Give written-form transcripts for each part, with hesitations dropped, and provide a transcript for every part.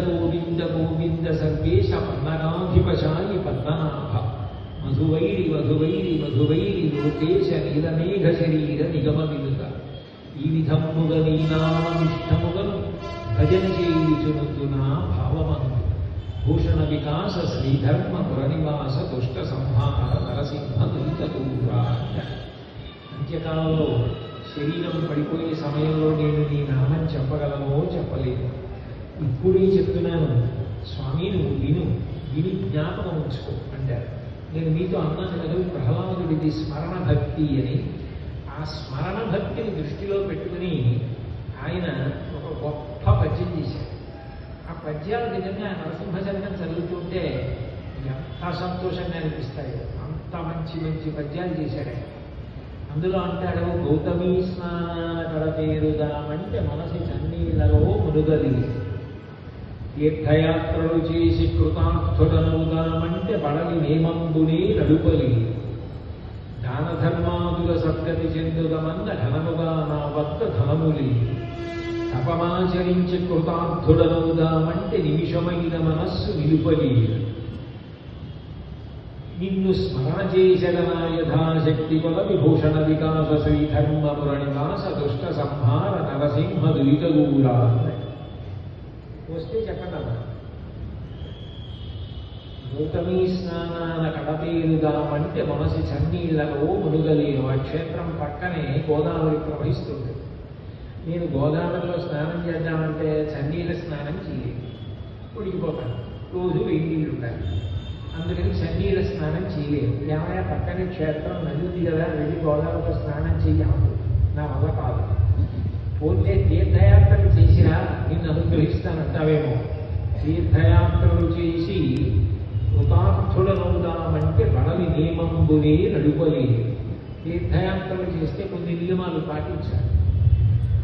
గోవింద గోవింద గోవింద సర్వేశ పన్నగాధిపశాయి పద్మనాభ మధువైరి మధువైరి మధువైరి లోకేశ నీలమేఘ శరీర నిగమ వినుత ఈ విధముగ నీనామిష్టముగను భజన చేయుచునుతునా భావమందు భూషణ వికాస శ్రీధర్మ పురనివాస దుష్ట సంహార నరసింహ దురిత దూరా. అంత్యకాలంలో శరీరం పడిపోయే సమయంలో నేను నీ నామం చెప్పగలనో చెప్పలేను. ఇప్పుడే చెప్తున్నాను స్వామి, నువ్వు విని జ్ఞాపకం ఉంచుకో అంటారు. నేను మీతో అన్నాను కదా ప్రహ్లాదుడిది స్మరణ భక్తి అని. ఆ స్మరణ భక్తిని దృష్టిలో పెట్టుకుని ఆయన ఒక గొప్ప పద్యం చేశారు. ఆ పద్యాలు నిజంగా నరసింహచరణం చదువుతుంటే ఎంత సంతోషంగా అనిపిస్తాయో అంత మంచి మంచి పద్యాలు చేశాడు ఆయన. అందులో అంటాడు, గౌతమీ స్నాన కడతేరుదామంటే మనసి చన్నీళ్లలో మునుగలి, తీర్థయాత్రలు చేసి కృతార్థుడనవుదామంటే బడలి నేమంబునే నడుపలి, దాన ధర్మాదుల సద్గతి చెందుదమన్న ఘనముగా నా వద్ద ధనములి, తపమాచరించి కృతార్థుడనవుదామంటే నిమిషమైన మనస్సు నిలుపలి, నిన్ను స్మరణ చేసగన యథాశక్తి కొల విభూషణ వికాస శ్రీధర్మ పురనివాస దుష్ట సంహార నరసింహ దురితగూరా. వస్తే చెప్పండి. గౌతమీ స్నానాన కడతేరుదామంటే మనసి చన్నీళ్లలో మునుగలేను. ఆ క్షేత్రం పక్కనే గోదావరి ప్రవహిస్తుంది. నేను గోదావరిలో స్నానం చేద్దామంటే చన్నీళ్ళ స్నానం చేయలేదు, ఉడికిపోతాను. రోజు వెయ్యి నీళ్ళు ఉండాలి, అందుకని చన్నీళ్ళ స్నానం చేయలేదు. ఏమైనా పక్కనే క్షేత్రం నది ఉంది కదా, వెళ్ళి గోదావరిలో స్నానం చెయ్యదు, నా వల్ల కాదు. పోతే తీర్థయాత్రలు చేసినా నిన్ను అనుగ్రహిస్తానంటావేమో. తీర్థయాత్రలు చేసి కృతార్థుడనవుదామంటే బడలి నియమంబునే నడుపలి. తీర్థయాత్రలు చేస్తే కొన్ని నియమాలు పాటించాలి.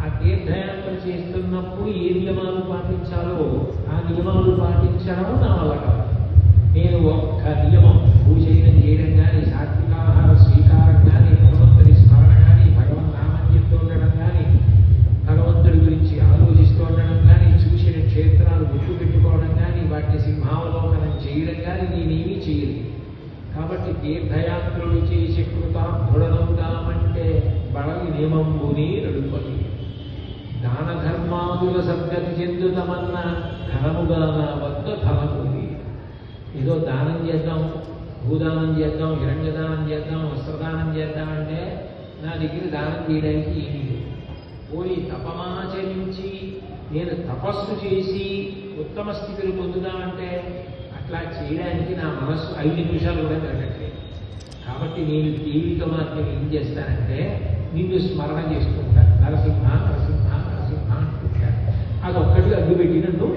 ఆ తీర్థయాత్ర చేస్తున్నప్పుడు ఏ నియమాలు పాటించాలో ఆ నియమాలు పాటించడం నా వల్ల కాదు. నేను ఒక్క నియమం పూజనం చేయడం కానీ, సాత్వికాహార స్వీకారం కానీ, భగవంతుడి స్మరణ కానీ, భగవన్ నామం చెప్తూ ఉండడం కానీ, భగవంతుడి గురించి ఆలోచిస్తూ ఉండడం కానీ, చూసిన క్షేత్రాలు గుర్తు పెట్టుకోవడం కానీ, వాటిని సింహావలోకనం చేయడం కానీ నేనేమీ చేయలేదు. కాబట్టి తీర్థయాత్రలు చేసి కృతార్థుడనవుదామంటే బడలి నియమంబునే నడుపలి, దాన ధర్మాదుల సద్గతి చెందుతమన్న ఘనముగా నా వద్ద ధనముంది. ఏదో దానం చేద్దాం, భూదానం చేద్దాం, హిరణ్యదానం చేద్దాం, వస్త్రదానం చేద్దామంటే నా దగ్గర దానం చేయడానికి ఏమీ లేదు. పోయి తపమాచరించి నేను తపస్సు చేసి ఉత్తమ స్థితిని పొందుదామంటే అట్లా చేయడానికి నా మనస్సు 5 నిమిషాలు కూడా జరగట్లేదు. కాబట్టి నేను జీవిత మాత్రం ఏం చేస్తానంటే నిన్ను స్మరణ చేసుకుంటాను. నరసింహ నరసింహ నరసింహ అంటుంటాను. అదొక్కటి అడ్డు పెట్టి నన్ను